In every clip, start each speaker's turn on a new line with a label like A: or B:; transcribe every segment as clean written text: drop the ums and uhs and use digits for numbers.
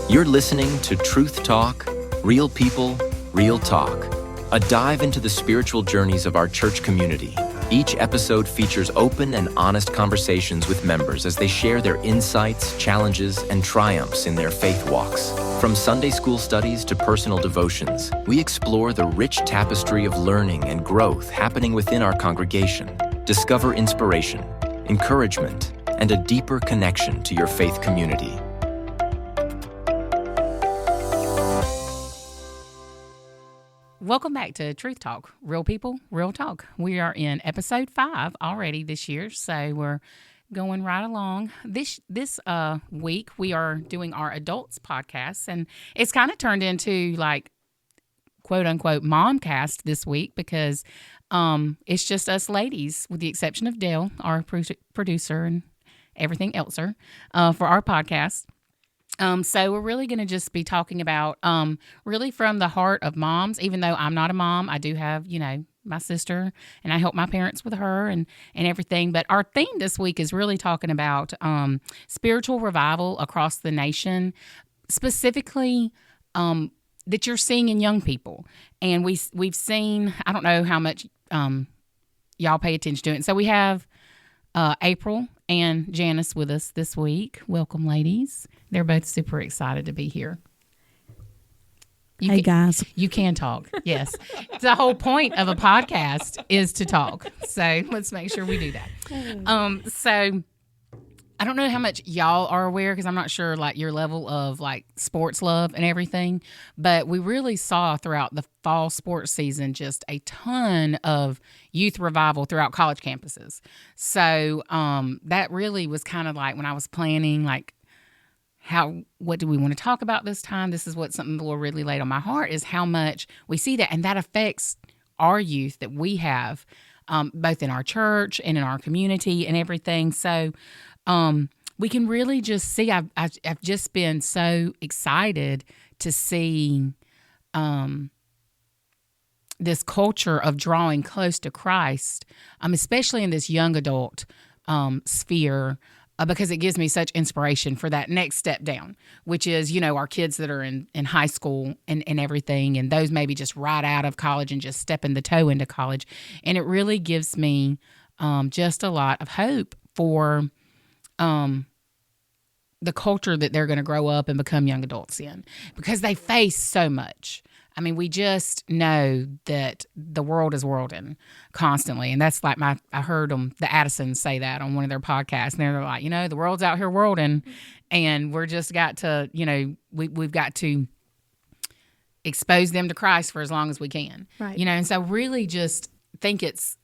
A: You're listening to Truth Talk, Real People, Real Talk, a dive into the spiritual journeys of our church community. Each episode features open and honest conversations with members as they share their insights, challenges, and triumphs in their faith walks. From Sunday school studies to personal devotions, we explore the rich tapestry of learning and growth happening within our congregation. Discover inspiration, encouragement, and a deeper connection to your faith community.
B: Welcome back to Truth Talk, Real People, Real Talk. We are in episode 5 already this year, so we're going right along. This week, we are doing our adults podcast, and it's kind of turned into like, quote-unquote, momcast this week because it's just us ladies, with the exception of Dale, our producer and everything elser, for our podcast. So we're really going to just be talking about really from the heart of moms. Even though I'm not a mom, I do have, my sister, and I help my parents with her and everything. But our theme this week is really talking about spiritual revival across the nation, specifically that you're seeing in young people. And we've seen, I don't know how much y'all pay attention to it. So we have April and Janice with us this week. Welcome, ladies. They're both super excited to be here.
C: Guys.
B: You can talk, yes. The whole point of a podcast is to talk. So let's make sure we do that. So I don't know how much y'all are aware, because I'm not sure like your level of like sports love and everything, but we really saw throughout the fall sports season just a ton of youth revival throughout college campuses. So that really was kind of like when I was planning, like, what do we want to talk about this time? This is something the Lord really laid on my heart, is how much we see that, and that affects our youth that we have, both in our church and in our community and everything. So we can really just see, I've just been so excited to see this culture of drawing close to Christ, especially in this young adult sphere, because it gives me such inspiration for that next step down, which is, our kids that are in high school and everything, and those maybe just right out of college and just stepping the toe into college. And it really gives me just a lot of hope for the culture that they're going to grow up and become young adults in, because they face so much. I mean, we just know that the world is worlding constantly. And that's like I heard the Addisons say that on one of their podcasts. And they're like, the world's out here worlding, and we're just got to, we've got to expose them to Christ for as long as we can.
C: Right.
B: And so really just think it's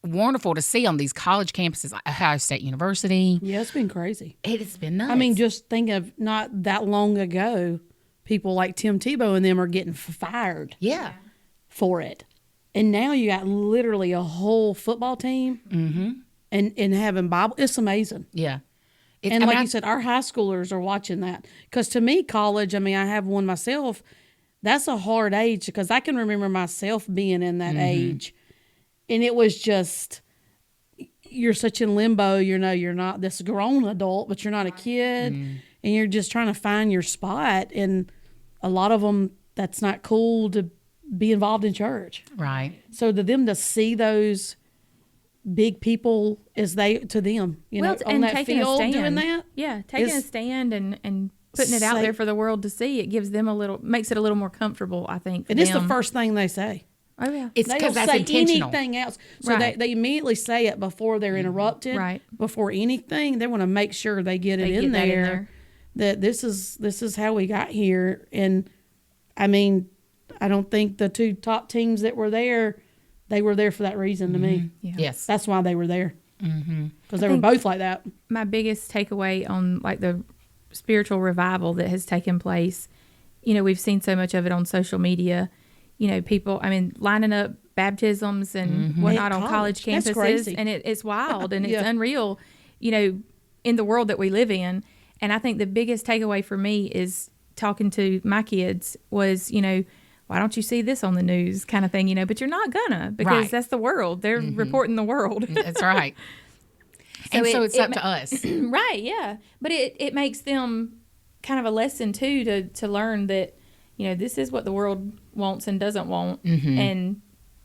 B: wonderful to see on these college campuses like Ohio State University.
C: Yeah, it's been crazy.
B: It has been nuts.
C: I mean, just think of not that long ago, people like Tim Tebow and them are getting fired for it. And now you got literally a whole football team and having Bible. It's amazing.
B: Yeah.
C: And like you said, our high schoolers are watching that. Because to me, college, I have one myself, that's a hard age, because I can remember myself being in that age. And it was just, you're such in limbo, you're not this grown adult, but you're not a kid. And you're just trying to find your spot. And a lot of them, that's not cool to be involved in church.
B: Right.
C: So to them to see those big people as to them, on that field doing that.
D: Yeah, taking a stand and putting it out there for the world to see. It gives them makes it a little more comfortable, I think.
C: And it's the first thing they say.
D: Oh, yeah.
B: It's
C: they
B: because
C: don't
B: that's
C: say
B: intentional.
C: anything else. So
D: Right.
C: they immediately say it before they're interrupted.
D: Right.
C: Before anything, they want to make sure they get it in there. That this is how we got here. And I don't think the two top teams that were there, they were there for that reason to me.
D: Yeah.
B: Yes.
C: That's why they were there. Because they were both like that.
D: My biggest takeaway on like the spiritual revival that has taken place, we've seen so much of it on social media. People, lining up baptisms and whatnot on college campuses.
C: That's crazy.
D: And it's wild and it's unreal, in the world that we live in. And I think the biggest takeaway for me is talking to my kids was, why don't you see this on the news kind of thing, but you're not gonna, because that's the world. They're reporting the world.
B: That's right. So it's up to us.
D: Right, yeah. But it makes them kind of a lesson too to learn that, you know, this is what the world wants and doesn't want, and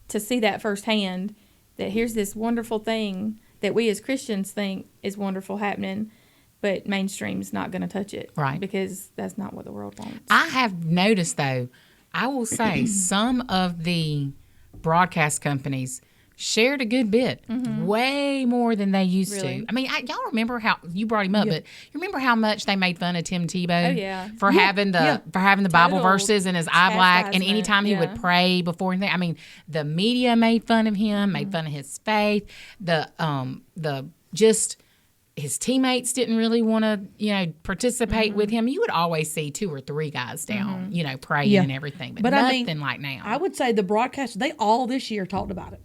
D: to see that firsthand, that here's this wonderful thing that we as Christians think is wonderful happening, but mainstream's not going to touch it,
B: right?
D: Because that's not what the world wants.
B: I have noticed, though, I will say some of the broadcast companies shared a good bit, way more than they used to. I mean, y'all remember how you brought him up, but you remember how much they made fun of Tim Tebow for having the Bible verses in his eye black, and anytime he would pray before anything. I mean, the media made fun of him, made fun of his faith. His teammates didn't really want to, participate with him. You would always see 2 or 3 guys down, praying and everything, but nothing like now.
C: I would say the broadcasters, they all this year talked about it.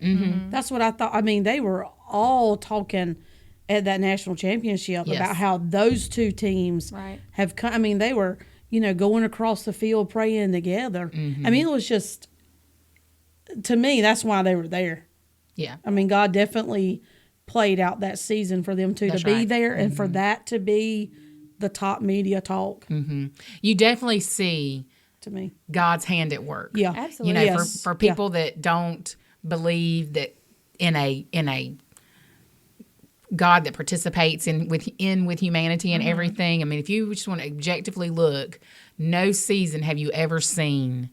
C: That's what I thought. I mean, they were all talking at that national championship about how those 2 teams have come. I mean, they were, going across the field praying together. I mean, it was just, to me, that's why they were there.
B: Yeah.
C: I mean, God definitely played out that season for them to be there and for that to be the top media talk.
B: You definitely see,
C: to me,
B: God's hand at work.
C: Yeah,
D: absolutely.
B: For people that don't believe that in a God that participates with humanity and everything. I mean, if you just want to objectively look, no season have you ever seen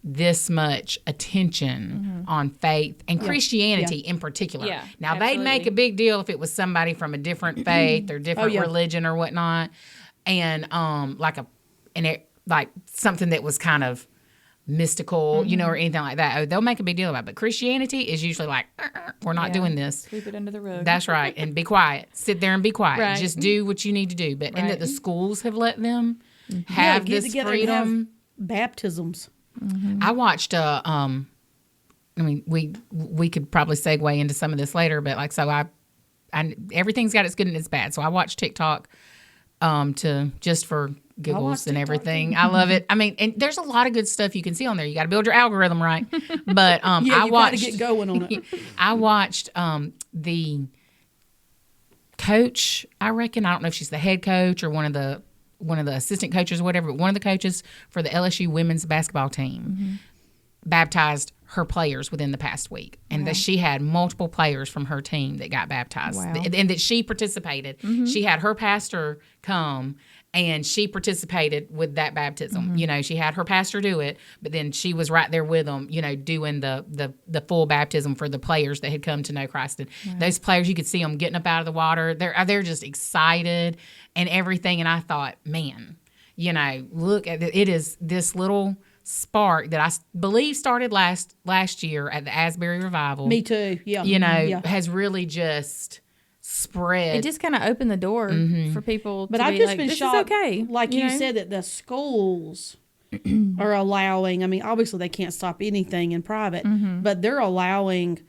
B: this much attention on faith and Christianity in particular.
D: Yeah,
B: now,
D: absolutely.
B: they'd make a big deal if it was somebody from a different faith or different religion or whatnot, and like something that was kind of mystical, or anything like that. Oh, they'll make a big deal about it. But Christianity is usually like, we're not doing this.
D: Sweep it under the rug.
B: That's right. And be quiet. Sit there and be quiet.
D: Right.
B: Just do what you need to do. But and that the schools have let them have
C: get
B: this
C: together
B: freedom.
C: and have baptisms.
B: I watched I mean, we could probably segue into some of this later, but I everything's got its good and its bad. So I watched TikTok just for giggles and everything. I love it. I mean, and there's a lot of good stuff you can see on there. You got to build your algorithm right. But I watched,
C: got to get going on it.
B: I watched the coach, I reckon, I don't know if she's the head coach or one of the assistant coaches or whatever, but one of the coaches for the LSU women's basketball team baptized her players within the past week. And that she had multiple players from her team that got baptized. And that she participated. She had her pastor come and she participated with that baptism. She had her pastor do it, but then she was right there with them, doing the full baptism for the players that had come to know Christ. And those players, you could see them getting up out of the water. They're just excited and everything. And I thought, man, look at it. It is this little spark that I believe started last year at the Asbury Revival.
C: Me too. Yeah.
B: Has really just spread.
D: It just kind of opened the door for people.
C: But
D: to
C: I've
D: be
C: just
D: like,
C: been
D: this
C: shocked,
D: is okay.
C: like you said, that the schools are allowing. I mean, obviously they can't stop anything in private, but they're allowing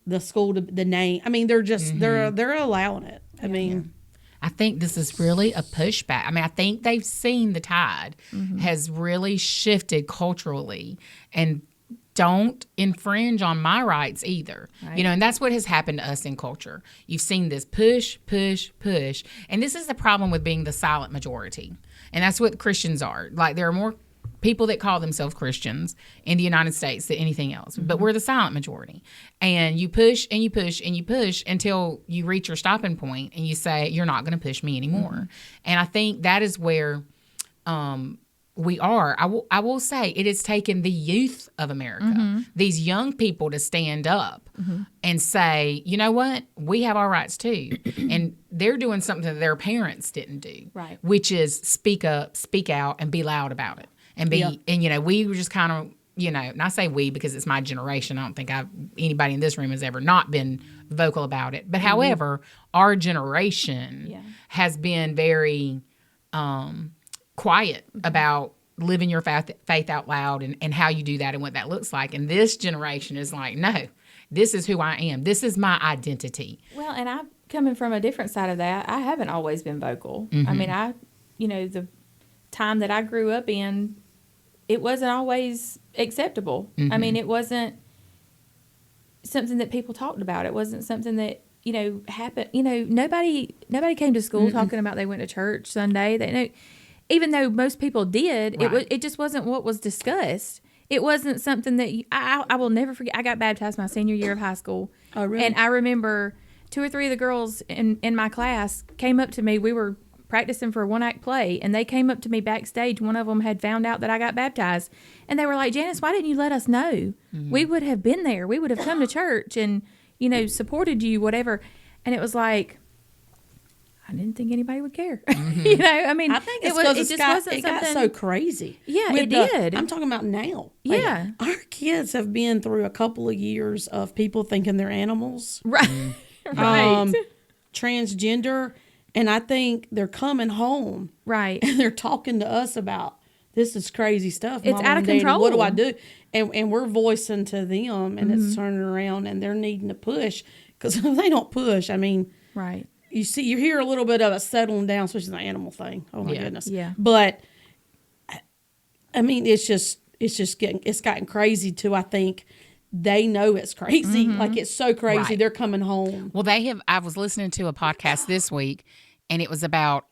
C: the school to the name. I mean, they're just they're allowing it. I mean.
B: I think this is really a pushback. I mean, I think they've seen the tide has really shifted culturally, and don't infringe on my rights either. Right. And that's what has happened to us in culture. You've seen this push, push, push. And this is the problem with being the silent majority. And that's what Christians are. Like, there are more people that call themselves Christians in the United States than anything else. But we're the silent majority. And you push and you push and you push until you reach your stopping point and you say, you're not going to push me anymore. And I think that is where we are. I will say it has taken the youth of America, these young people, to stand up and say, you know what? We have our rights too. And they're doing something that their parents didn't do,
D: right?
B: Which is speak up, speak out, and be loud about it. And and we were just kind of, and I say we because it's my generation. I don't think anybody in this room has ever not been vocal about it. But however, our generation has been very quiet about living your faith out loud and how you do that and what that looks like. And this generation is like, no, this is who I am. This is my identity.
D: Well, and I'm coming from a different side of that. I haven't always been vocal. I mean, the time that I grew up in, it wasn't always acceptable. I mean, it wasn't something that people talked about. It wasn't something that, happened. Nobody came to school talking about they went to church Sunday. even though most people did,
B: Right.
D: it just wasn't what was discussed. It wasn't something that I will never forget. I got baptized my senior year of high school.
C: Oh, really?
D: And I remember 2 or 3 of the girls in my class came up to me. We were practicing for a one-act play, and they came up to me backstage. One of them had found out that I got baptized, and they were like, Janice, why didn't you let us know? We would have been there. We would have come to church and, supported you, whatever. And it was like, I didn't think anybody would care. I mean,
C: I think it's because it got
D: something
C: so crazy.
D: Yeah,
C: With
D: it did.
C: I'm talking about now.
D: Yeah.
C: Like, our kids have been through a couple of years of people thinking they're animals.
D: Right. Right.
C: Transgender. And I think they're coming home.
D: Right.
C: And they're talking to us about, this is crazy stuff.
D: It's
C: Mama
D: out of
C: and Daddy,
D: control.
C: what do I do? And we're voicing to them, and it's turning around, and they're needing to push. Because if they don't push, I mean,
D: Right.
C: you hear a little bit of it settling down, especially the animal thing. Oh my goodness.
D: Yeah.
C: But I mean, it's gotten crazy too. I think they know it's crazy. Like, it's so crazy.
B: Right.
C: They're coming home.
B: Well, I was listening to a podcast this week, and it was about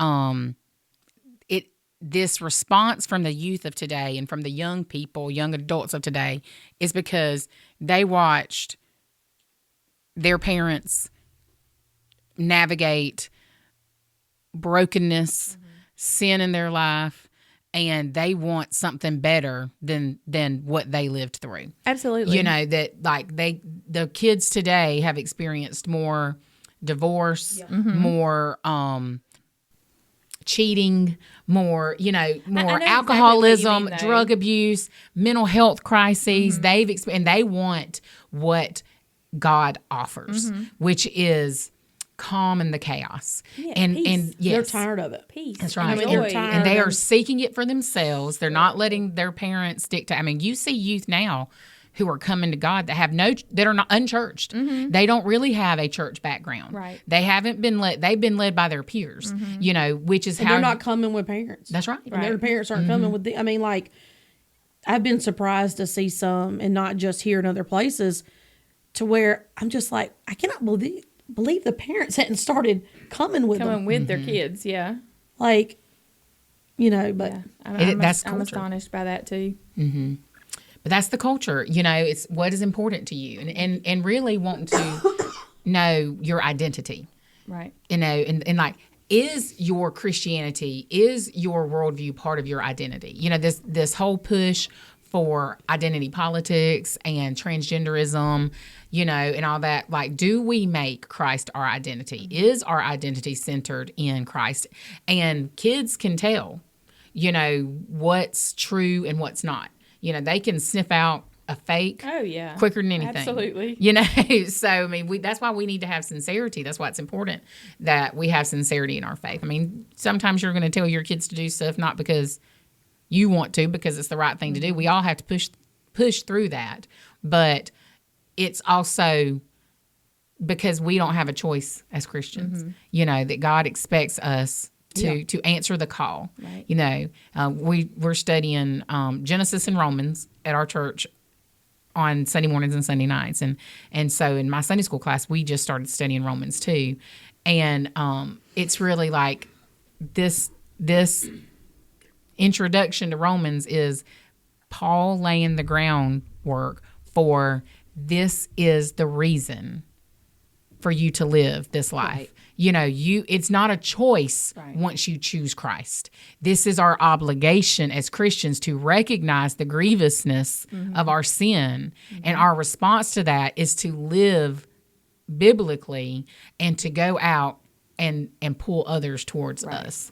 B: this response from the youth of today and from the young people, young adults of today, is because they watched their parents navigate brokenness, sin in their life, and they want something better than what they lived through.
D: Absolutely.
B: That like the kids today have experienced more divorce, more cheating, more
D: know exactly
B: alcoholism,
D: what you mean, though.
B: drug abuse, mental health crises. And they want what God offers, which is calm in the chaos.
D: Yeah,
B: and
D: peace.
B: yes,
C: They're tired of it.
D: Peace.
B: that's right.
C: I mean, they're
D: Joy.
C: tired.
B: And they are seeking it for themselves. They're not letting their parents dictate. I mean, you see youth now who are coming to God that are not unchurched. They don't really have a church background.
D: Right.
B: They haven't been led. They've been led by their peers. Which is
C: And
B: how
C: they're not coming with parents.
B: That's right.
C: And their parents aren't coming with I mean, like, I've been surprised to see some, and not just here in other places, to where I'm just like, I cannot believe the parents hadn't started coming with them.
D: their kids. Yeah.
C: Like, but
D: Yeah.
B: that's
D: I'm
B: culture.
D: astonished by that too.
B: But that's the culture. It's what is important to you, and really wanting to know your identity.
D: Right.
B: And like, is your Christianity, is your worldview part of your identity? This whole push for identity politics and transgenderism, and all that. Like, do we make Christ our identity? Is our identity centered in Christ? And kids can tell, what's true and what's not. They can sniff out a fake
D: Oh yeah.
B: quicker than anything.
D: Absolutely.
B: So I mean, that's why we need to have sincerity. That's why it's important that we have sincerity in our faith. I mean, sometimes you're going to tell your kids to do stuff not because you want to, because it's the right thing to do. We all have to push through that, but it's also because we don't have a choice as Christians. That God expects us to answer the call.
D: Right.
B: We're studying Genesis and Romans at our church on Sunday mornings and Sunday nights. And so in my Sunday school class, we just started studying Romans too. And it's really like this introduction to Romans is Paul laying the groundwork for this is the reason for you to live this life. It's not a choice once you choose Christ. This is our obligation as Christians to recognize the grievousness of our sin. And our response to that is to live biblically and to go out and pull others towards us.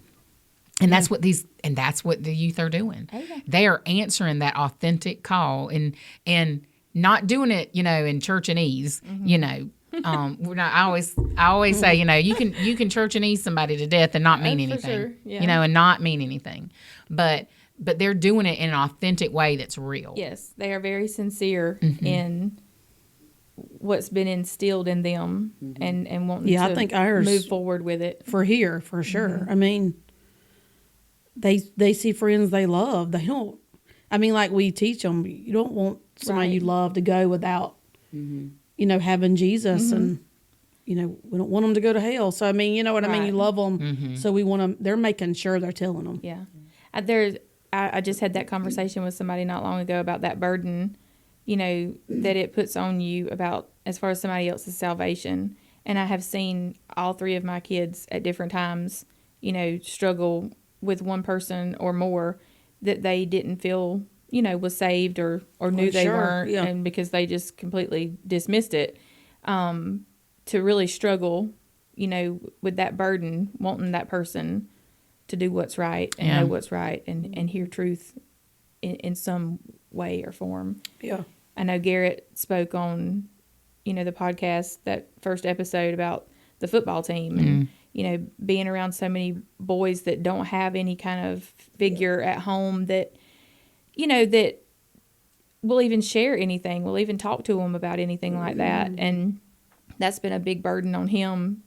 B: And that's what the youth are doing.
D: Okay.
B: They are answering that authentic call and not doing it, in churchanese, we're not. I always say, you can churchanese somebody to death and not mean
D: For
B: anything,
D: sure. Yeah.
B: and not mean anything, but they're doing it in an authentic way that's real.
D: Yes, they are very sincere in what's been instilled in them and wanting to
C: I think ours
D: move forward with it.
C: for here, for sure. I mean, they see friends they love. They don't. I mean, like, we teach them, you don't want somebody you love to go without, having Jesus, and we don't want them to go to hell. So I mean, you know what I mean. You love them, so we want them. They're making sure they're telling them.
D: Yeah. I just had that conversation with somebody not long ago about that burden, that it puts on you about as far as somebody else's salvation. And I have seen all three of my kids at different times, struggle with one person or more that they didn't feel, was saved or knew they weren't, and because they just completely dismissed it, to really struggle, with that burden, wanting that person to do what's right and know what's right and hear truth in some way or form.
C: Yeah.
D: I know Garrett spoke on, the podcast, that first episode about the football team and, being around so many boys that don't have any kind of figure at home that, that will even share anything, will even talk to them about anything like that. And that's been a big burden on him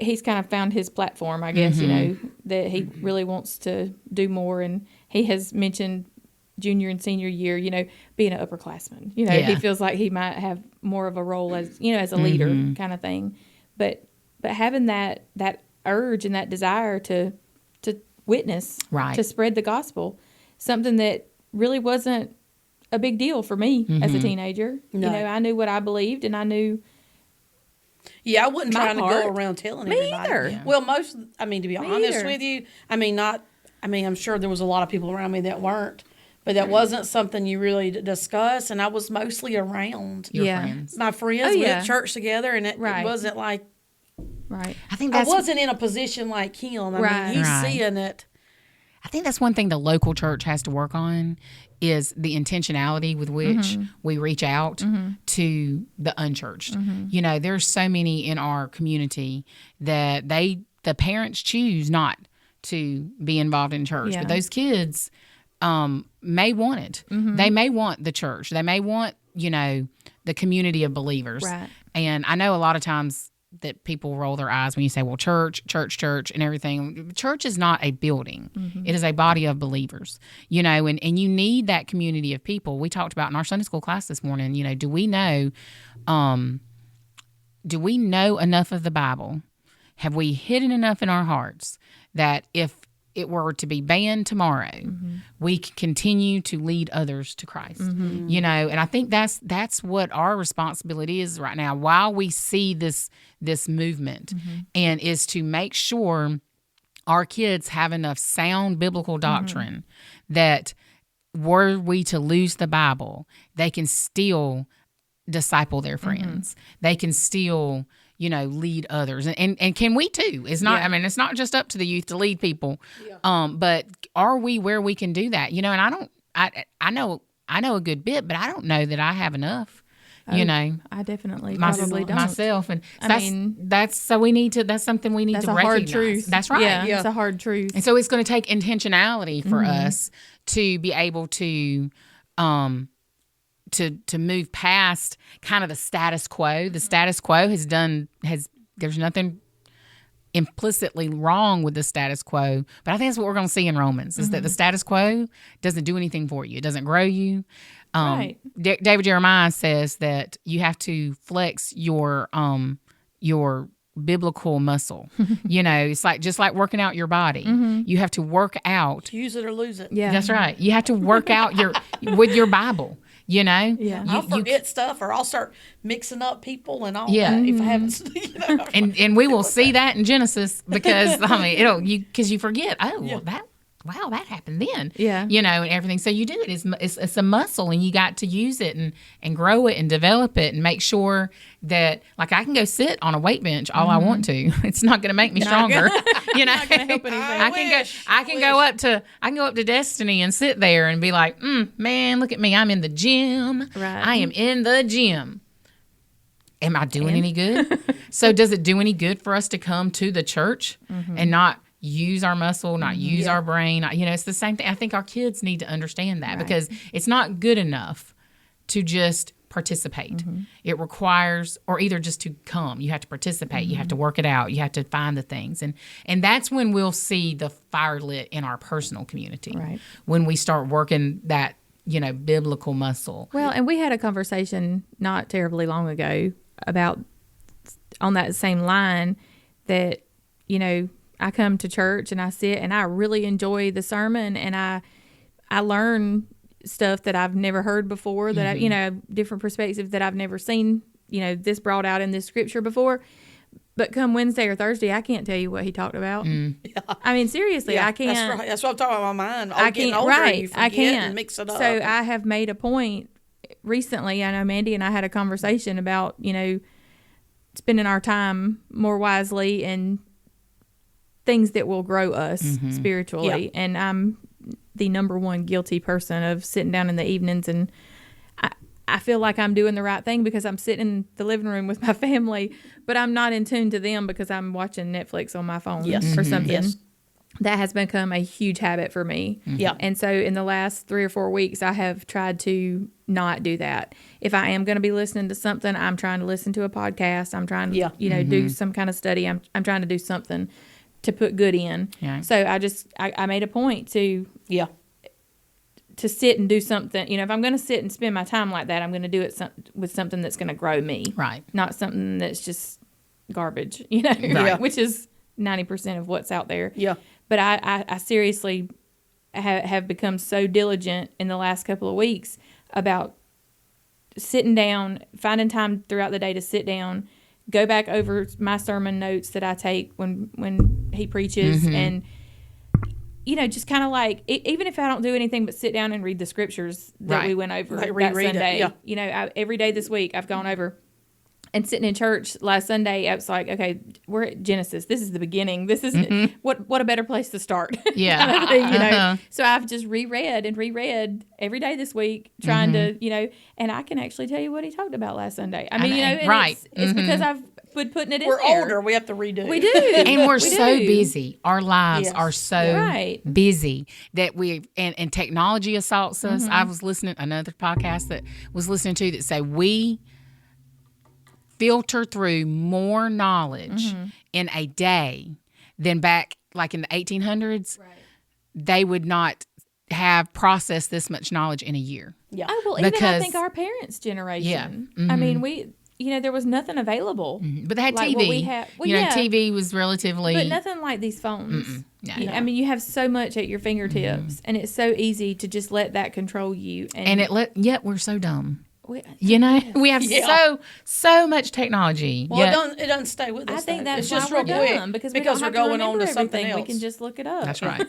D: he's kind of found his platform, I guess, that he really wants to do more. And he has mentioned junior and senior year, being an upperclassman, he feels like he might have more of a role as, as a leader kind of thing. But having that urge and that desire to witness, to spread the gospel, something that really wasn't a big deal for me as a teenager. No. I knew what I believed, and I knew.
C: Yeah, I wasn't trying to go around telling everybody.
D: Either.
C: Yeah. Well, to be honest with you, I'm sure there was a lot of people around me that weren't, but that wasn't something you really discuss. And I was mostly around
B: your friends.
C: My friends. We had church together, and it wasn't like.
D: Right.
C: I wasn't in a position like him. He's seeing it.
B: I think that's one thing the local church has to work on is the intentionality with which we reach out to the unchurched. There's so many in our community that the parents choose not to be involved in church, but those kids may want it. They may want the church. They may want, the community of believers.
D: Right. And
B: I know a lot of times that people roll their eyes when you say, well, church, and everything. Church is not a building. It is a body of believers, and you need that community of people. We talked about in our Sunday school class this morning, do we know enough of the Bible? Have we hidden enough in our hearts that if it were to be banned tomorrow, we can continue to lead others to Christ, and I think that's what our responsibility is right now while we see this movement, and is to make sure our kids have enough sound biblical doctrine that were we to lose the Bible, they can still disciple their friends. They can still lead others. And can we too? It's not, it's not just up to the youth to lead people. But are we where we can do that? And I know a good bit, but I don't know that I have enough.
D: I definitely probably don't.
B: Myself. And that's something we need to recognize.
D: Hard truth.
B: That's right.
D: Yeah, it's a hard truth.
B: And so it's going to take intentionality for us to be able to move past kind of the status quo. The status quo there's nothing implicitly wrong with the status quo, but I think that's what we're going to see in Romans, is that the status quo doesn't do anything for you. It doesn't grow you. David Jeremiah says that you have to flex your biblical muscle. It's just like working out your body. You have to work out.
C: Use it or lose it.
B: Yeah, that's right. You have to work out with your Bible.
C: Yeah. I'll forget stuff, or I'll start mixing up people and all that if I haven't.
B: And we will see that in Genesis because because you forget. Wow, that happened then.
D: Yeah.
B: And everything. So you do it. It's a muscle, and you got to use it and grow it and develop it and make sure that, like, I can go sit on a weight bench all I want to. It's not going to make me stronger.
D: Not going to help anything.
B: I can go up to Destiny and sit there and be like, man, look at me. I'm in the gym.
D: Right.
B: I am in the gym. Am I doing any good? So does it do any good for us to come to the church and not use our muscle, not use our brain? It's the same thing. I think our kids need to understand that because it's not good enough to just participate. It requires, or either just to come. You have to participate. You have to work it out. You have to find the things. And that's when we'll see the fire lit in our personal community.
D: Right.
B: When we start working that, biblical muscle.
D: Well, and we had a conversation not terribly long ago about, on that same line, that, I come to church and I sit and I really enjoy the sermon, and I learn stuff that I've never heard before, that I, different perspectives that I've never seen, this brought out in this scripture before. But come Wednesday or Thursday, I can't tell you what he talked about. Yeah. I mean, seriously, I can't.
C: That's right. That's what I'm talking about. My mind.
D: I can't.
C: Older,
D: right.
C: you forget
D: I can't
C: and mix it up.
D: So I have made a point recently. I know Mandy and I had a conversation about spending our time more wisely and things that will grow us spiritually. Yeah. And I'm the number one guilty person of sitting down in the evenings, and I feel like I'm doing the right thing because I'm sitting in the living room with my family, but I'm not in tune to them because I'm watching Netflix on my phone or something. Yes. That has become a huge habit for me.
C: Yeah.
D: And so in the last 3 or 4 weeks, I have tried to not do that. If I am going to be listening to something, I'm trying to listen to a podcast. I'm trying to, do some kind of study. I'm trying to do something to put good in. Yeah. So I made a point to sit and do something. If I'm going to sit and spend my time like that, I'm going to do it with something that's going to grow me.
B: Right.
D: Not something that's just garbage, right. Which is 90% of what's out there.
C: Yeah.
D: But I seriously have become so diligent in the last couple of weeks about sitting down, finding time throughout the day to sit down, go back over my sermon notes that I take when he preaches, and just kind of like, even if I don't do anything but sit down and read the scriptures that we went over that Sunday. Every day this week I've gone over. And sitting in church last Sunday, I was like, okay, we're at Genesis. This is the beginning. This is what a better place to start.
B: Yeah.
D: kind of thing, So I've just reread every day this week, trying to, and I can actually tell you what he talked about last Sunday. I mean,
B: right.
D: It's because I've been putting it in
C: We're
D: there.
C: older. We have to redo.
D: We do.
B: And we're so busy. Our lives are so busy that and technology assaults us. I was listening to another podcast that say we filter through more knowledge in a day than back like in the 1800s. Right. They would not have processed this much knowledge in a year.
D: Yeah. Oh, well, even I think our parents' generation. Yeah. I mean, there was nothing available.
B: But they had
D: like
B: TV.
D: What we had. Well,
B: TV was relatively...
D: But nothing like these phones. I mean, you have so much at your fingertips, and it's so easy to just let that control you.
B: Yet we're so dumb. We have so much technology.
C: Well, it doesn't stay with us.
D: I think that's
C: just
D: why
C: real
D: we're
C: quick
D: dumb, because we don't have to remember everything. We can just look it up.
B: That's right.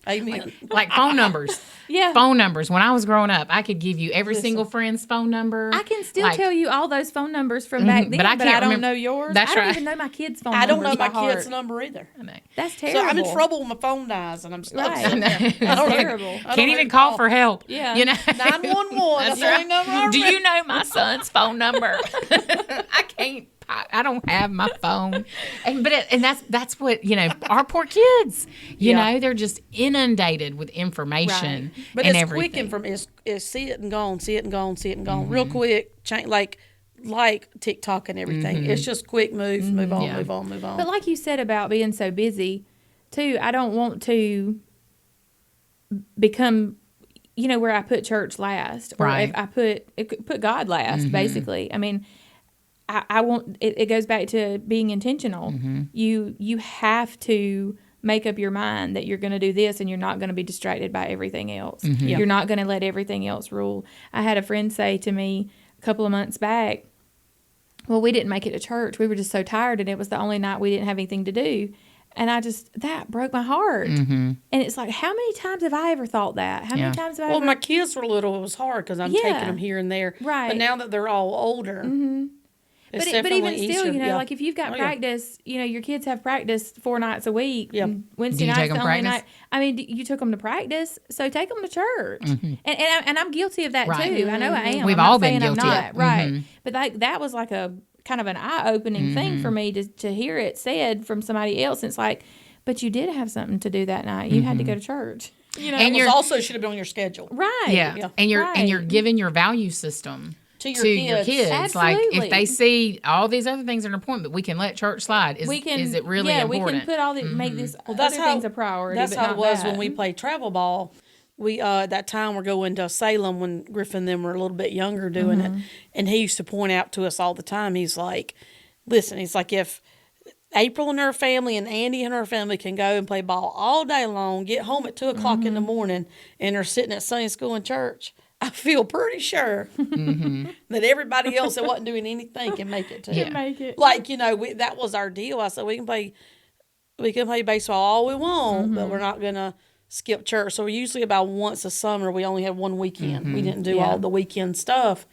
C: Amen.
B: Like phone numbers. Yeah. Phone numbers. When I was growing up, I could give you every single friend's phone number.
D: I can still tell you all those phone numbers from back then, but I don't know yours.
B: That's right.
D: I don't even know my kids' phone number.
C: I don't know my kids' number either.
D: That's terrible.
C: So I'm in trouble when my phone dies and I'm stuck.
D: Right. That's terrible.
B: Can't even call for help.
D: Yeah.
C: 911. That's the only number I remember.
B: Do you know my son's phone number? I can't. I don't have my phone, and that's what our poor kids. They're just inundated with information,
C: right. But
B: and
C: it's
B: everything.
C: quick information. Is see it and gone, see it and gone, see it and gone, real quick. Change like TikTok and everything. It's just quick moves, move on, move on, move on.
D: But like you said about being so busy, too, I don't want to become, where I put church last, or if I put God last, basically. I mean. I want it goes back to being intentional. You have to make up your mind that you're going to do this, and you're not going to be distracted by everything else. You're not going to let everything else rule. I had a friend say to me a couple of months back, well, we didn't make it to church. We were just so tired, and it was the only night we didn't have anything to do. And that broke my heart. And it's like, how many times have I ever thought that? How many times have I ever...
C: Well, my kids were little. It was hard because I'm taking them here and there.
D: Right.
C: But now that they're all older...
D: But even still, like if you've got practice, your kids have practice 4 nights a week.
C: Yeah.
D: Wednesday night's the only night. I mean, you took them to practice, so take them to church. And I'm guilty of that too. I know I am.
B: We've all been guilty.
D: Right. But that was like a kind of an eye-opening thing for me to hear it said from somebody else. It's like, but you did have something to do that night. You had to go to church.
C: And it also should have been on your schedule.
D: Right.
B: Yeah. And you're giving your value system to your kids.
D: Absolutely.
B: Like if they see all these other things are important, but we can let church slide. Is it really important?
D: We can put all the make this other things a priority.
C: That's
D: but
C: how
D: not
C: it was
D: that.
C: when we played travel ball. We at that time we're going to Salem when Griffin and them were a little bit younger doing it, and he used to point out to us all the time. He's like, "Listen," he's like, "if April and her family and Andy and her family can go and play ball all day long, get home at 2 o'clock in the morning, and they're sitting at Sunday school and church, I feel pretty sure that everybody else that wasn't doing anything can make it too.
B: Yeah.
D: Make it.
C: Like, that was our deal. I said, we can play baseball all we want, but we're not going to skip church. So usually about once a summer, we only had one weekend. We didn't do all the weekend stuff.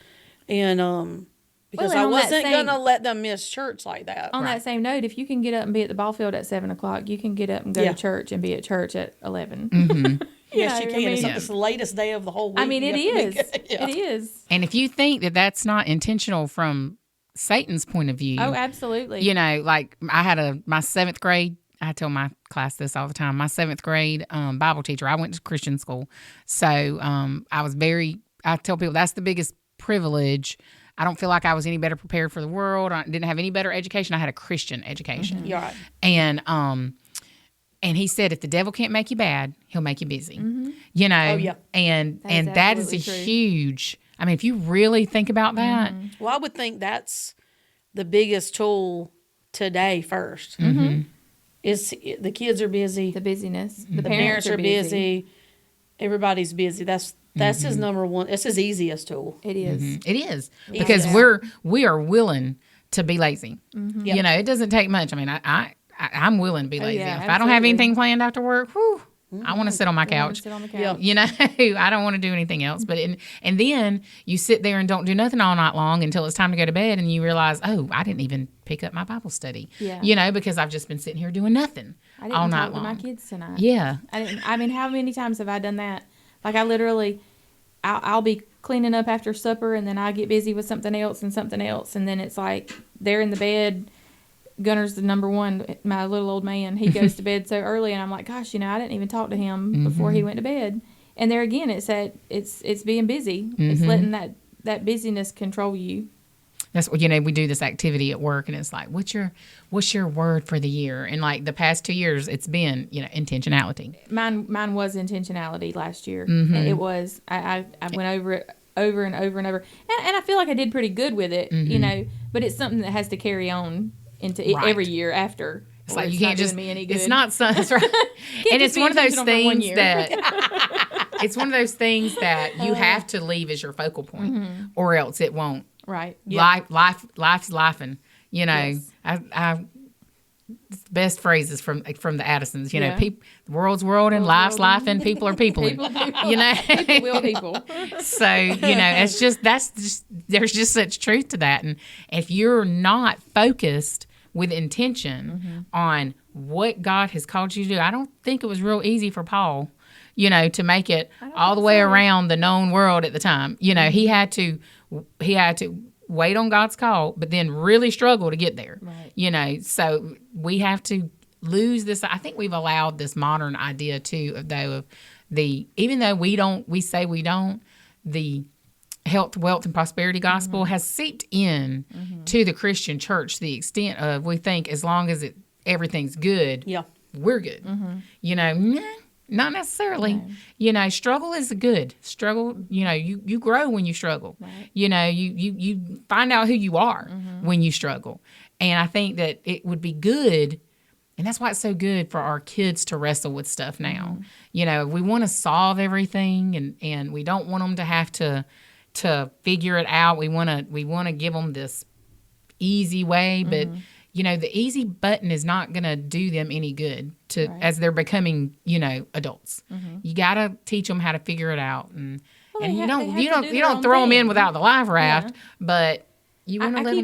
C: And because
D: and
C: I
D: on that
C: wasn't
D: same-
C: going to let them miss church like that.
D: On that same note, if you can get up and be at the ball field at 7 o'clock, you can get up and go to church and be at church at 11.
C: Yes, you can.
D: I mean,
C: It's the latest day of the whole week.
D: I mean, it is.
C: Yeah.
D: It is.
B: And if you think that that's not intentional from Satan's point of view,
D: Oh, absolutely.
B: like I had my 7th grade, I tell my class this all the time, my 7th grade Bible teacher, I went to Christian school. So I tell people that's the biggest privilege. I don't feel like I was any better prepared for the world. I didn't have any better education. I had a Christian education.
C: You're right.
B: And he said, if the devil can't make you bad, he'll make you busy.
C: Oh, yeah.
B: And
D: That is
B: that is a
D: absolutely true.
B: huge, I mean, if you really think about that,
C: Well, I would think that's the biggest tool today 1st. Is the kids are busy.
D: The busyness. The,
C: The parents are busy. Everybody's busy. That's his number one. That's his easiest tool.
D: It is.
B: it is because we are willing to be lazy. It doesn't take much. I mean, I'm willing to be lazy.
D: yeah,
B: if I don't have
D: absolutely.
B: anything planned after work, I want to sit on my couch.
D: Sit on the couch.
B: I don't want to do anything else. But and then you sit there and don't do nothing all night long until it's time to go to bed, and you realize, oh, I didn't even pick up my Bible study.
D: Yeah.
B: Because I've just been sitting here doing nothing
D: I didn't
B: all night
D: talk to
B: long.
D: my kids tonight.
B: Yeah.
D: I mean, how many times have I done that? Like, I literally, I'll be cleaning up after supper, and then I get busy with something else, and then it's like they're in the bed. Gunner's the number one, my little old man. He goes to bed so early, and I'm like, gosh, I didn't even talk to him before he went to bed. And there again, it's being busy. It's letting that busyness control you.
B: That's what we do this activity at work, and it's like, what's your word for the year? And like the past 2 years, it's been intentionality.
D: Mine was intentionality last year. And it was. I went over it over and over and over, and I feel like I did pretty good with it, But it's something that has to carry on into every year after.
B: It's
D: or
B: like you
D: it's
B: can't
D: not
B: just.
D: doing me any good.
B: It's not. That's right. And it's
D: be
B: one of those
D: intentional for 1
B: things
D: year.
B: that. It's one of those things that you have to leave as your focal point, or else it won't.
D: Right.
B: Life's lifing.
D: Yes.
B: I it's the best phrases from the Addisons.
D: Yeah.
B: The world's world and life's life and people are people.
D: People.
B: People
D: Will people.
B: So it's just there's just such truth to that, and if you're not focused with intention on what God has called you to do, I don't think it was real easy for Paul, to make it all the way around the known world at the time. He had to wait on God's call, but then really struggle to get there.
D: Right.
B: So we have to lose this. I think we've allowed this modern idea too, of the, even though we say we don't, the health, wealth, and prosperity gospel has seeped in to the Christian church to the extent of we think as long as everything's good, we're good. Not necessarily. Struggle is good. Struggle, you grow when you struggle.
D: Right.
B: You find out who you are when you struggle. And I think that it would be good, and that's why it's so good for our kids to wrestle with stuff now. We want to solve everything, and we don't want them to have to figure it out. We want to give them this easy way, but the easy button is not going to do them any good as they're becoming, adults. You got to teach them how to figure it out, and you don't throw them in without the life raft, but you want to let them.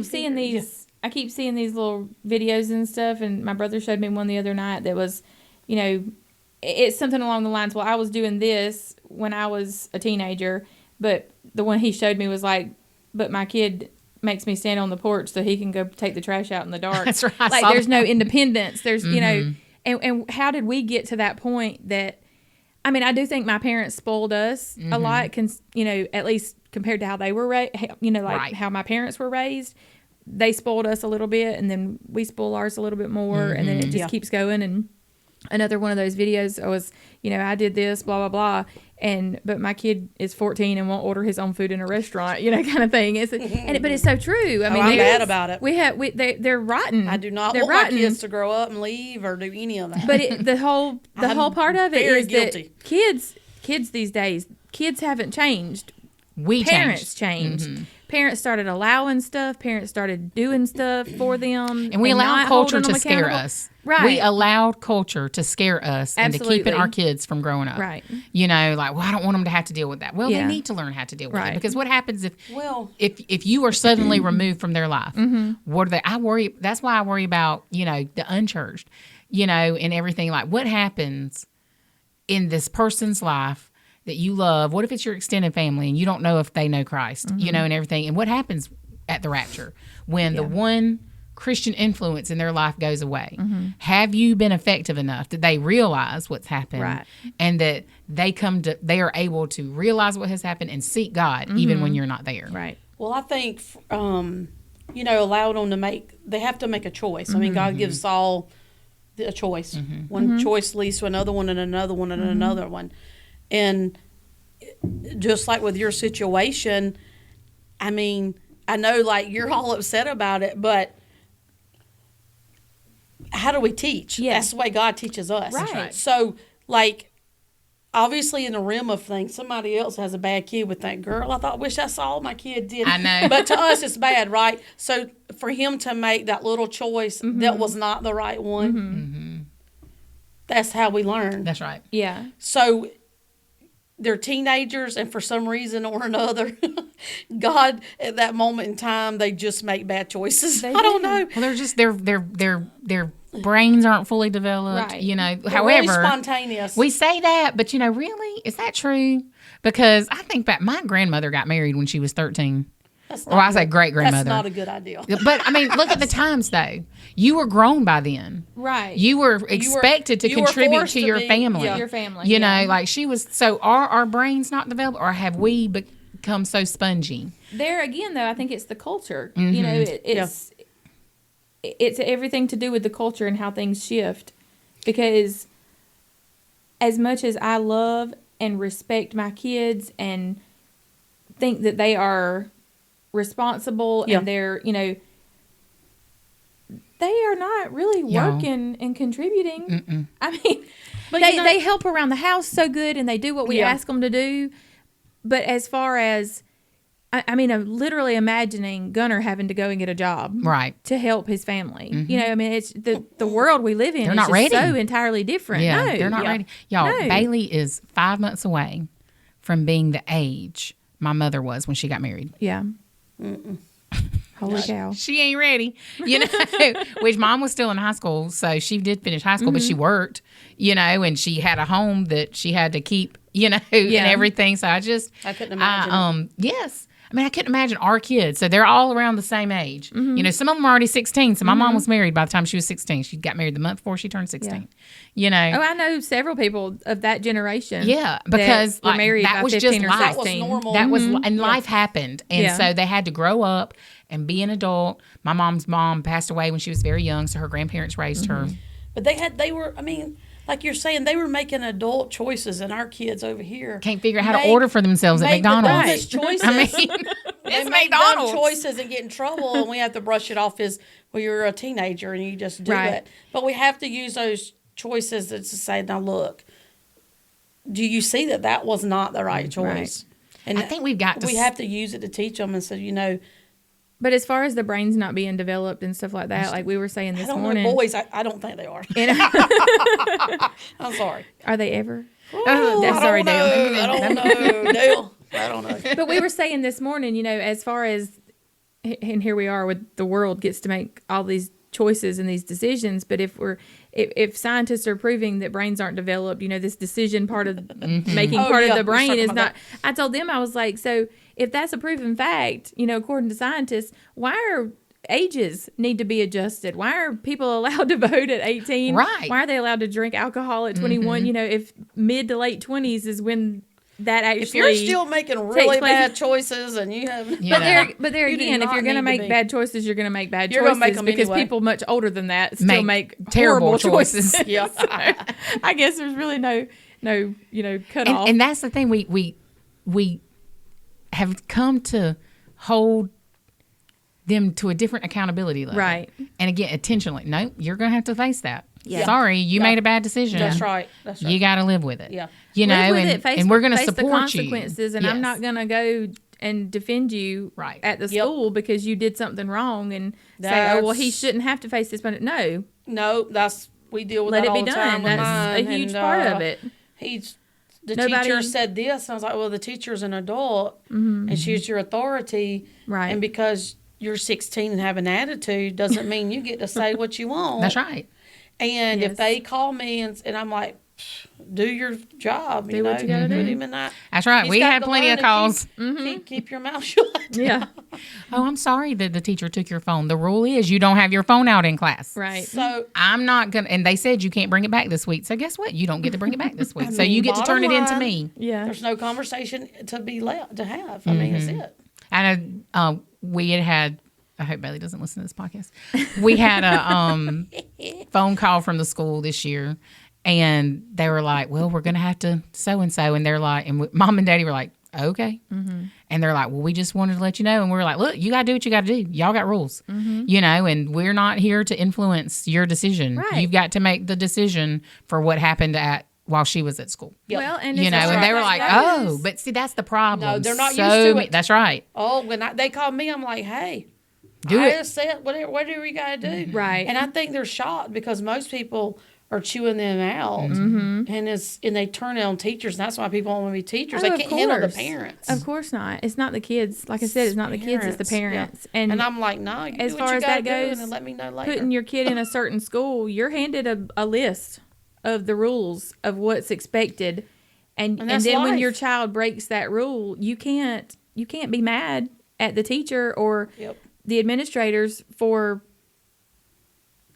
D: I keep seeing these little videos and stuff, and my brother showed me one the other night that was, it's something along the lines. Well, I was doing this when I was a teenager, but the one he showed me was like, but my kid makes me stand on the porch so he can go take the trash out in the dark.
B: That's right.
D: Like there's no independence. There's, and how did we get to that point that, I mean, I do think my parents spoiled us a lot, at least compared to how they were raised, how my parents were raised. They spoiled us a little bit, and then we spoil ours a little bit more, and then it just keeps going. And another one of those videos was, I did this, blah, blah, blah. but my kid is 14 and won't order his own food in a restaurant, kind of thing. But it's so true. I mean,
C: I'm bad about it.
D: They're rotten.
C: I do not
D: they're
C: want
D: rotten.
C: my kids to grow up and leave or do any of that.
D: But the whole part of it
C: very
D: is
C: guilty.
D: that kids these days, kids haven't changed. Parents changed.
B: Mm-hmm.
D: Parents started allowing stuff. Parents started doing stuff for them.
B: And we allowed
D: not
B: culture
D: holding them
B: to scare
D: accountable.
B: us.
D: Right.
B: We allowed culture to scare us and to keep
D: Absolutely.
B: our kids from growing up.
D: Right.
B: Like, well, I don't want them to have to deal with that. Well, they
D: Yeah.
B: need to learn how to deal with
D: Right.
B: it. Because what happens
C: Well,
B: if you are suddenly removed from their life,
D: Mm-hmm.
B: what are they? I worry. That's why I worry about, the unchurched, and everything. Like, what happens in this person's life that you love? What if it's your extended family and you don't know if they know Christ,
D: Mm-hmm.
B: and everything? And what happens at the rapture when the one Christian influence in their life goes away?
D: Mm-hmm.
B: Have you been effective enough that they realize what's happened,
D: Right.
B: and that they are able to realize what has happened and seek God even when you're not there?
D: Right.
C: well, I think, allow them they have to make a choice. I mean, God gives us all a choice. One choice leads to another one and another one and another one. And just like with your situation, I mean, I know like you're all upset about it, but how do we teach?
D: Yeah.
C: That's the way God teaches us.
D: Right. That's right.
C: So, like, obviously in the realm of things, somebody else has a bad kid would think, girl, I wish that's all my kid did.
B: I know.
C: But to us, it's bad, right? So for him to make that little choice that was not the right one, that's how we learn.
B: That's right.
D: Yeah.
C: So they're teenagers, and for some reason or another, God, at that moment in time, they just make bad choices. I don't know.
B: Well, they're just their brains aren't fully developed.
D: Right.
C: They're
B: However,
C: really spontaneous.
B: we say that, but really, is that true? Because I think back, my grandmother got married when she was 13.
C: That's
B: Or I say great grandmother.
C: That's not a good idea.
B: But I mean, look at the times though. You were grown by then.
D: Right.
B: You were expected to
C: you were
B: contribute
C: forced
B: to
C: to
B: your
C: be-
B: family.
C: yeah.
D: Your family.
B: You
D: yeah.
B: know, like she was. So are our brains not developed, or have we become so spongy?
D: There again, though, I think it's the culture. You know, it's everything to do with the culture and how things shift. Because as much as I love and respect my kids and think that they are responsible and they're, they are not really working and contributing. I mean,
C: But
D: they help around the house so good and they do what we ask them to do. But as far as, I mean, I'm literally imagining Gunnar having to go and get a job.
B: Right.
D: To help his family. You know, I mean, it's the world we live in
B: They're
D: is
B: not
D: just
B: ready.
D: so entirely different.
B: Yeah,
D: No.
B: they're not ready. Y'all,
D: No.
B: Bailey is 5 months away from being the age my mother was when she got married.
D: Yeah. Holy cow.
B: She ain't ready, which mom was still in high school. So she did finish high school, but she worked, and she had a home that she had to keep, and everything. So I
C: couldn't imagine.
B: Yes. I mean, I couldn't imagine our kids. So they're all around the same age. Some of them are already 16. So my mom was married by the time she was 16. She got married the month before she turned 16.
D: Oh, I know several people of that generation.
B: Yeah, because
D: that were married
B: that
D: by
B: was
D: 15
B: just
D: or
B: life.
D: 16.
C: That was normal.
B: That was, and life happened. And
D: Yeah.
B: so they had to grow up and be an adult. My mom's mom passed away when she was very young, so her grandparents raised her.
C: But they were, I mean, like you're saying, they were making adult choices, and our kids over here
B: Can't figure out how to order for themselves at
C: make the
B: McDonald's.
C: dumbest choices.
B: I mean,
C: They
B: it's
C: make dumb
B: McDonald's.
C: choices and get in trouble, and we have to brush it off as, well, you're a teenager and you just do
D: Right.
C: it. But we have to use those choices to say, now look, do you see that was not the right choice? And
B: I think we've got to
C: we have to use it to teach them and say,
D: But as far as the brains not being developed and stuff like that, like we were saying
C: I
D: this
C: don't
D: morning.
C: know, boys, I don't think they are. I'm sorry.
D: Are they ever?
C: Oh,
D: That's sorry, Dale.
C: I don't know, Dale. I don't know.
D: But we were saying this morning, as far as, and here we are with the world gets to make all these choices and these decisions. But if scientists are proving that brains aren't developed, this decision part of making part of the brain
C: talking
D: is
C: about
D: not.
C: that.
D: I told them, I was like, so if that's a proven fact, according to scientists, why are ages need to be adjusted? Why are people allowed to vote at 18?
B: Right.
D: Why are they allowed to drink alcohol at 21? If mid to late 20s is when that actually.
C: If you're still making really
D: place.
C: bad choices and you have,
D: But there
C: You do
D: again, if
C: not
D: you're going to
C: need to
D: make
C: be.
D: bad choices, you're going to make bad
C: You're
D: choices
C: gonna make 'em
D: because
C: anyway.
D: people much older than that still make
B: terrible
D: horrible
B: choices.
C: Yeah.
D: I guess there's really no, cut off.
B: And that's the thing, we have come to hold them to a different accountability level.
D: Right.
B: And again, intentionally, no, you're going to have to face that.
D: Yeah.
B: Sorry, you made a bad decision.
C: That's right. That's right.
B: You got to live with it.
C: Yeah.
B: You know,
D: Live with
B: and,
D: it, face,
B: and we're going to
D: face
B: support
D: the consequences, and I'm
B: Yes.
D: not going to go and defend you
B: Right.
D: at the
C: Yep.
D: school because you did something wrong and say, oh, well, he
C: That's-
D: shouldn't have to face this. But no,
C: No, we deal with
D: let
C: that
D: it
C: all
D: be
C: the
D: done.
C: time with
D: That's a
C: mine,
D: huge
C: and,
D: part of it.
C: The
D: Nobody-
C: teacher said this, and I was like, well, the teacher's an adult, and she's your authority.
D: Right.
C: And because you're 16 and have an attitude doesn't mean you get to say what you want.
B: That's right.
C: And
D: Yes.
C: if they call me and I'm like, do your job,
D: Do what you gotta
C: put
D: do.
C: him in that.
B: That's right.
C: He's
B: We
C: got
B: had
C: to
B: plenty
C: learn
B: of
C: to
B: calls.
C: Keep your mouth shut.
D: Yeah.
B: Oh, I'm sorry that the teacher took your phone. The rule is you don't have your phone out in class.
D: Right.
C: So
B: I'm not going to, and they said you can't bring it back this week. So guess what? You don't get to bring it back this week. So
C: mean,
B: you get to turn it
C: bottom
B: into
C: line,
B: me.
D: Yeah.
C: there's no conversation to be left to have. I mean, it's it.
B: And we had, I hope Bailey doesn't listen to this podcast. We had a phone call from the school this year, and they were like, well, we're going to have to so-and-so. And they're like, and Mom and Daddy were like, okay. And they're like, well, we just wanted to let you know. And we were like, look, you got to do what you got to do. Y'all got rules, and we're not here to influence your decision.
D: Right.
B: You've got to make the decision for what happened while she was at school.
C: Yep.
D: Well, and
B: And
D: it's
B: they were
D: right.
B: like,
D: That
B: oh,
D: is-
B: but see, that's the problem.
C: No, they're not
B: So
C: used to it.
B: That's right.
C: Oh, when they call me, I'm like, hey,
B: Do
C: I
B: it.
C: just said whatever we got to do.
D: Right.
C: And I think they're shocked because most people are chewing them out,
B: Mm-hmm.
C: and they turn it on teachers. And that's why people want to be teachers.
D: Oh,
C: they
D: of
C: can't handle the
D: course.
C: parents.
D: Of course not. It's not the kids. Like I said, it's not the kids. It's the parents.
C: Yeah. And I'm like, no, you
D: as
C: do
D: far
C: what you
D: as
C: gotta
D: that
C: do
D: goes,
C: and then let me know later.
D: putting your kid in a certain school, you're handed a list of the rules of what's expected, and
C: that's
D: then when
C: life.
D: your child breaks that rule, you can't be mad at the teacher or
C: Yep.
D: the administrators for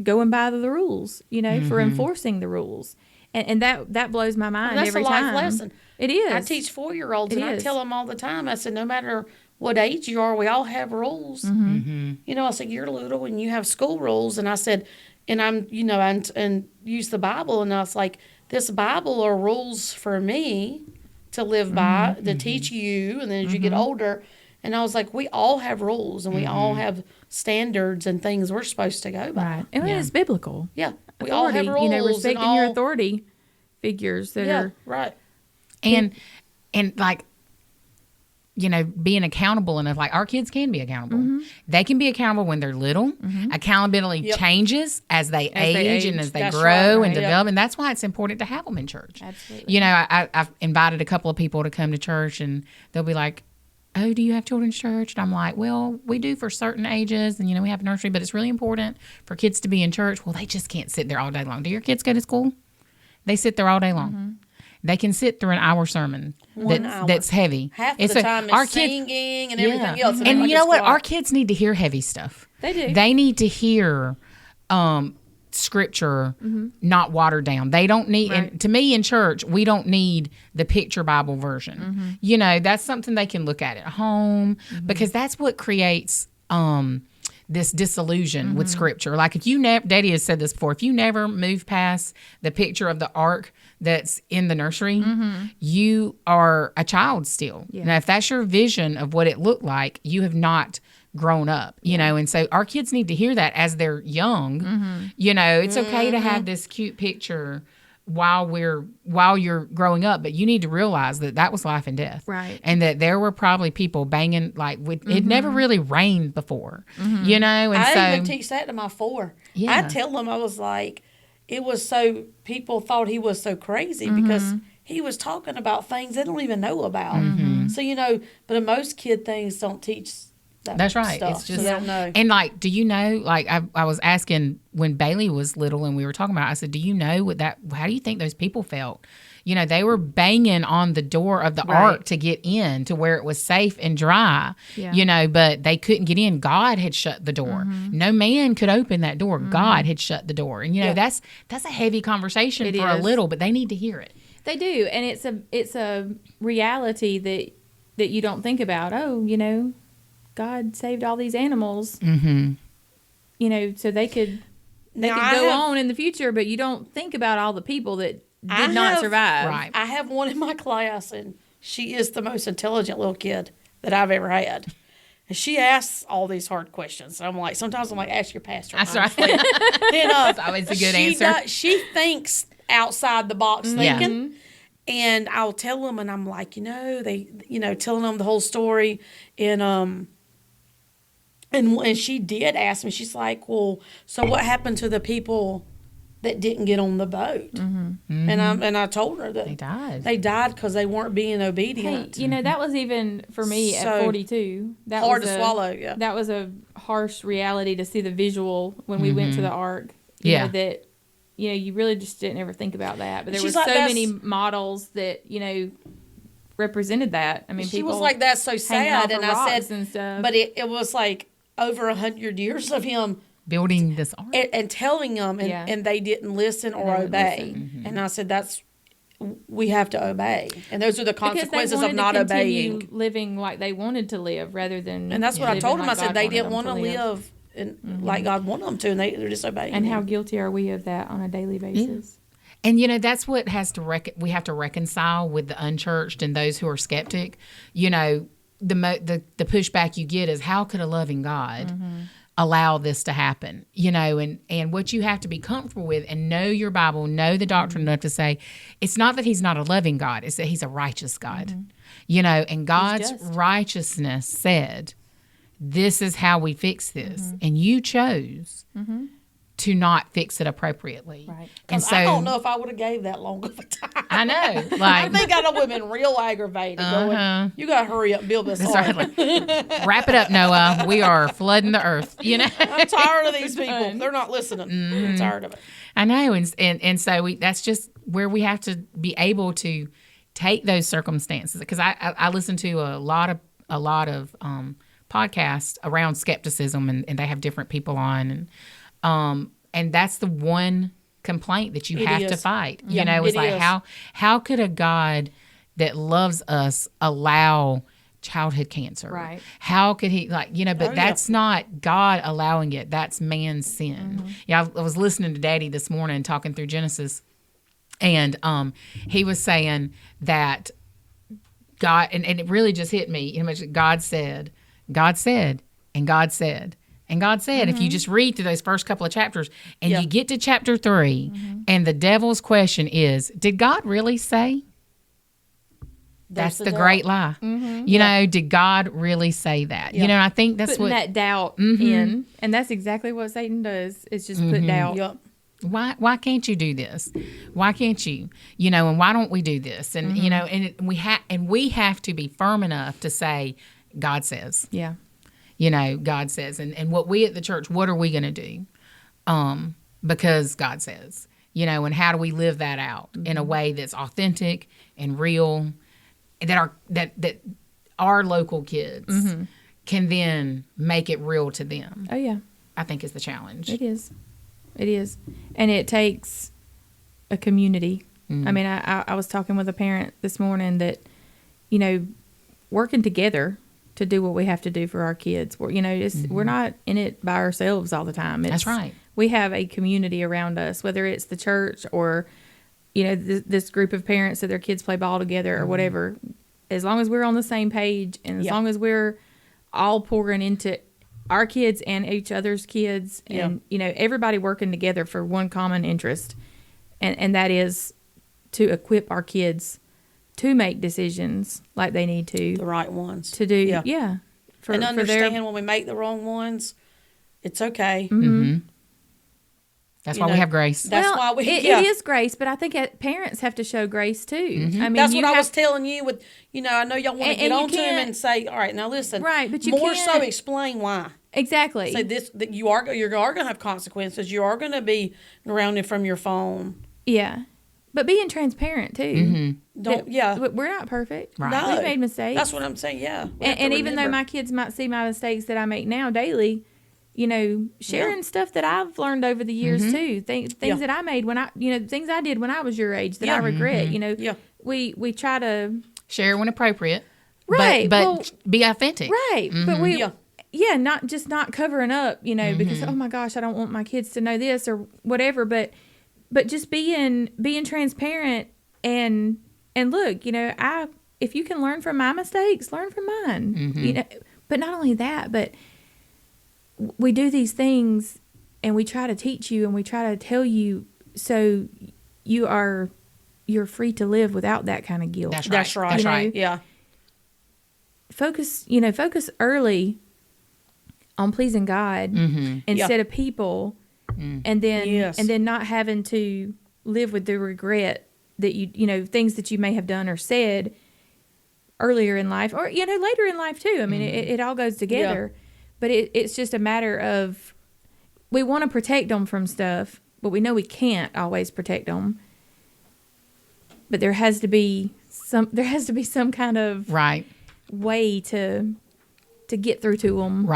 D: going by the rules, for enforcing the rules. And that blows my mind
C: And that's
D: every
C: a life
D: time.
C: lesson.
D: It is.
C: I teach 4-year-olds,
D: It
C: and I
D: is.
C: tell them all the time. I said, no matter what age you are, we all have rules.
D: Mm-hmm.
C: I said, you're little and you have school rules. And I said, and I'm, and use the Bible. And I was like, this Bible are rules for me to live by, to teach you. And then as you get older, and I was like, we all have rules and we all have standards and things we're supposed to go by.
D: Right. And
B: Yeah.
D: it's biblical.
C: Yeah. We all have
D: Authority,
C: rules.
D: respecting
C: and all,
D: your authority figures that
C: Yeah,
D: are
C: right.
B: And like, being accountable enough, like our kids can be accountable. They can be accountable when they're little. Accountability
C: Yep.
B: changes as they age and as they
C: That's
B: grow
C: right,
B: and
C: right,
B: develop. And that's why it's important to have them in church.
D: Absolutely.
B: I've invited a couple of people to come to church, and they'll be like, oh, do you have children's church? And I'm like, well, we do for certain ages. And, we have a nursery, but it's really important for kids to be in church. Well, they just can't sit there all day long. Do your kids go to school? They sit there all day long. They can sit through an hour sermon
C: hour.
B: that's heavy.
C: Half
B: It's
C: the
B: a-
C: time
B: our
C: is
B: kids-
C: singing and everything else.
B: And
C: act like
B: you know
C: it's
B: what?
C: quiet.
B: Our kids need to hear heavy stuff.
D: They do.
B: They need to hear scripture not watered down. They don't need,
D: Right.
B: and to me in church, we don't need the picture Bible version. That's something they can look at home because that's what creates this disillusion with scripture. Like if you never, Daddy has said this before, if you never move past the picture of the ark that's in the nursery, you are a child still.
D: Yeah.
B: Now, if that's your vision of what it looked like, you have not grown up, and so our kids need to hear that as they're young. It's okay to have this cute picture while you're growing up, but you need to realize that was life and death,
D: Right.
B: and that there were probably people banging it never really rained before, and
C: I
B: so
C: even teach that to my 4.
B: Yeah.
C: I tell them, I was like, it was so, people thought he was so crazy because he was talking about things they don't even know about. So, but most kid things don't teach that
B: that's right.
C: stuff,
B: It's just,
C: so they don't know.
B: and do you know, I was asking when Bailey was little and we were talking about it, I said, do you know how do you think those people felt? They were banging on the door of the ark to get in to where it was safe and dry,
D: Yeah.
B: but they couldn't get in. God had shut the door. No man could open that door. God had shut the door. And, that's a heavy conversation
D: It
B: for a
D: is.
B: little, but they need to hear it.
D: They do, and it's a reality that you don't think about. Oh, God saved all these animals. So they could
C: Now, I
D: go
C: have-
D: on in the future, but you don't think about all the people that did not survive.
B: Right.
C: I have one in my class, and she is the most intelligent little kid that I've ever had. And she asks all these hard questions. And I'm like, sometimes I'm like, ask your pastor.
B: That's right.
C: That's
B: always a good answer.
C: She thinks outside the box thinking.
B: Mm-hmm.
C: And I'll tell them, and I'm like, telling them the whole story. And she did ask me, she's like, well, so what happened to the people that didn't get on the boat?
B: Mm-hmm.
C: And I told her that
B: They died.
C: They died because they weren't being obedient.
D: Hey, that was even for me at 42. That
C: hard
D: was
C: to swallow, yeah.
D: That was a harsh reality to see the visual when we went to the ark.
B: Yeah.
D: That, you really just didn't ever think about that. But there were
C: She's like,
D: so many models that, represented that. I mean,
C: she
D: people
C: was like, that's so
D: hanging off
C: sad.
D: of
C: And I
D: rocks
C: said,
D: and stuff.
C: but it was like over 100 years of him
B: building this ark.
C: and telling them, and they didn't listen or obey. And I said, we have to obey. And those are the consequences of not obeying.
D: Living like they wanted to live rather than.
C: And that's what I told them. I said, they didn't want to
D: live.
C: live like God wanted them to, and they're disobeying.
D: And how guilty are we of that on a daily basis?
B: And that's what has to we have to reconcile with the unchurched and those who are skeptic. The pushback you get is, how could a loving God allow this to happen? And what you have to be comfortable with and know your Bible, know the doctrine enough to say, it's not that he's not a loving God, it's that he's a righteous God. And God's righteousness said, this is how we fix this. And you chose to not fix it appropriately.
D: Right.
B: And so
C: I don't know if I would have gave that long of a time.
B: I know.
C: I think I would have been real aggravated. Going, you got to hurry up and build this ark.
B: Wrap it up, Noah. We are flooding the earth.
C: I'm tired of these people. They're not listening. I'm tired of it.
B: I know. And so that's just where we have to be able to take those circumstances. Because I listen to a lot of podcasts around skepticism, and they have different people on, and that's the one complaint that you have to fight. It's like, how could a God that loves us allow childhood cancer?
D: Right.
B: How could he, but that's not God allowing it. That's man's sin. I was listening to Daddy this morning talking through Genesis, and he was saying that God, and it really just hit me. God said, and God said. And God said, if you just read through those first couple of chapters and you get to chapter 3, and the devil's question is, did God really say? That's the great lie. Did God really say that? I think that's
D: putting that doubt in. And that's exactly what Satan does, is just put doubt.
C: Yep.
B: Why can't you do this? Why can't you? And why don't we do this? And and we have to be firm enough to say, God says.
D: Yeah.
B: God says. And what we at the church, what are we going to do? Because God says. And how do we live that out in a way that's authentic and real, that our local kids can then make it real to them?
D: Oh, yeah.
B: I think is the challenge.
D: It is. And it takes a community. I mean, I was talking with a parent this morning that, working together to do what we have to do for our kids. We're not in it by ourselves all the time.
B: That's right.
D: We have a community around us, whether it's the church or, this group of parents that their kids play ball together or whatever. As long as we're on the same page and as long as we're all pouring into our kids and each other's kids and, everybody working together for one common interest. And that is to equip our kids to make decisions like they need to.
C: The right ones.
D: To do,
C: and understand when we make the wrong ones, it's okay.
B: That's why we have grace.
C: That's why
D: it is grace, but I think parents have to show grace too. I mean,
C: that's what I was telling you with, I know y'all want to get on to them and say, all right, now listen.
D: Right, but you
C: more
D: can't.
C: so explain why.
D: Exactly.
C: Say this, that you're going to have consequences. You are going to be grounded from your phone.
D: Yeah. But being transparent too. We're not perfect.
B: Right.
C: No.
D: We've made mistakes.
C: That's what I'm saying. Yeah.
D: And even though my kids might see my mistakes that I make now daily, sharing stuff that I've learned over the years too. Things that I made when things I did when I was your age that I regret. We try to
B: share when appropriate.
D: Right.
B: But be authentic.
D: Right. But we not covering up, because oh my gosh, I don't want my kids to know this or whatever, but but just being transparent and look, if you can learn from my mistakes, learn from mine. But not only that, but we do these things and we try to teach you and we try to tell you so you're free to live without that kind of guilt.
C: That's right. Yeah.
D: Focus early on pleasing God instead of people, and then not having to live with the regret that you things that you may have done or said earlier in life, or later in life too. I mean, it all goes together. Yeah. But it's just a matter of, we want to protect them from stuff, but we know we can't always protect them. But there has to be some kind of way to get through to them,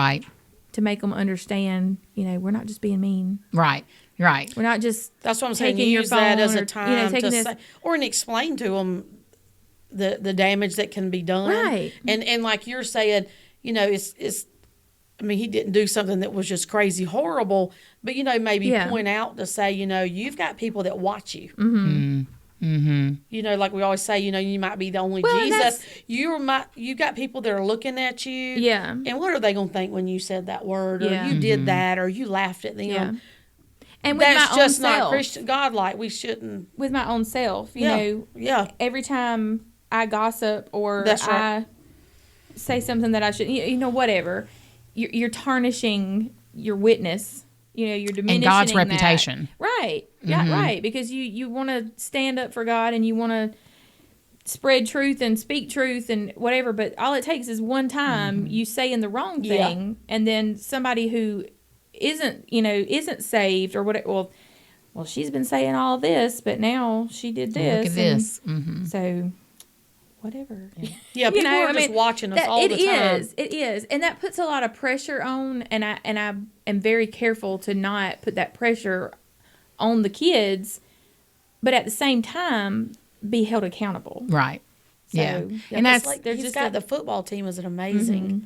D: to make them understand. We're not just being mean,
B: right.
D: We're not just.
C: That's what I'm saying. Use that as a time to say, or explain to them the damage that can be done,
D: right?
C: And like you're saying, it's. I mean, he didn't do something that was just crazy horrible, but maybe point out to say, you've got people that watch you. Like we always say, you might be the only Jesus. You got people that are looking at you.
D: Yeah.
C: And what are they going to think when you said that word, or you did that, or you laughed at them?
D: Yeah. And with
C: that's
D: my
C: just
D: own
C: not
D: self,
C: Christian God-like. We shouldn't.
D: With my own self, you know. Every time I gossip or I say something that I shouldn't, whatever. You're tarnishing your witness. You're diminishing
B: and God's reputation.
D: Right. Yeah, right. Because you want to stand up for God and you want to spread truth and speak truth and whatever. But all it takes is one time you saying the wrong thing, and then somebody who isn't saved or whatever. Well, she's been saying all this, but now she did this.
B: Look at this.
D: So. Whatever.
C: Yeah, people are just watching us all the time.
D: It is. And that puts a lot of pressure on, and I am very careful to not put that pressure on the kids, but at the same time, be held accountable.
B: Right.
D: So,
B: and that's
C: like he's got the football team is an amazing,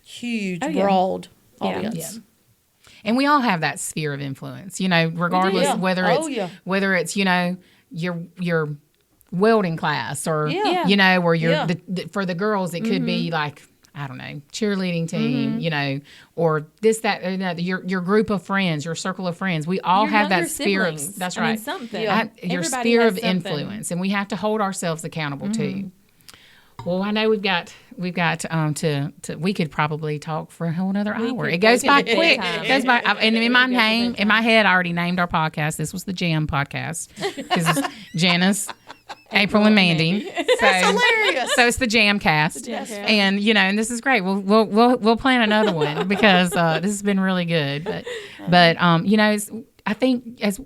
C: huge, broad audience.
B: Yeah. And we all have that sphere of influence, regardless whether it's your welding class or or you're for the girls it could be like, I don't know, cheerleading team, or this, that, or another, your group of friends, your circle of friends. We all have that sphere of, that's right.
D: Something.
B: Your sphere of influence, and we have to hold ourselves accountable too. Well, I know we've got to we could probably talk for a whole other hour. It goes by quick. It goes by, and in my head, I already named our podcast. This was the Jam podcast because it's Janice, April, and Mandy.
C: That's hilarious.
B: So it's the Jam Cast, and and this is great. We'll plan another one because this has been really good. But I think as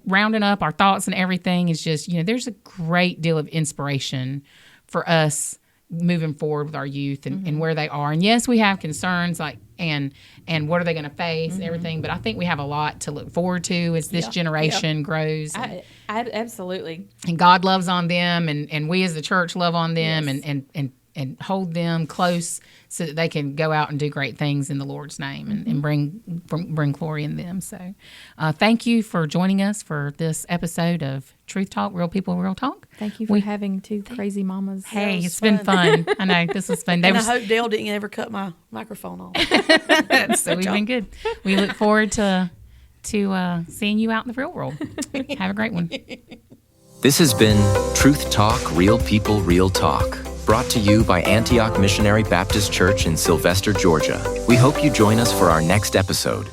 B: rounding up our thoughts and everything is just there's a great deal of inspiration for us moving forward with our youth and where they are. And yes, we have concerns like and what are they going to face and everything. But I think we have a lot to look forward to as this generation grows.
D: I absolutely.
B: And God loves on them, and we as the church love on them, and hold them close so that they can go out and do great things in the Lord's name and bring glory in them. So thank you for joining us for this episode of Truth Talk, Real People, Real Talk.
D: Thank you for having two crazy mamas.
B: Hey, it's been fun. I know, this was fun.
C: I hope Dale didn't ever cut my microphone off.
B: So we've been good. We look forward to seeing you out in the real world. Have a great one.
A: This has been Truth Talk, Real People, Real Talk, brought to you by Antioch Missionary Baptist Church in Sylvester, Georgia. We hope you join us for our next episode.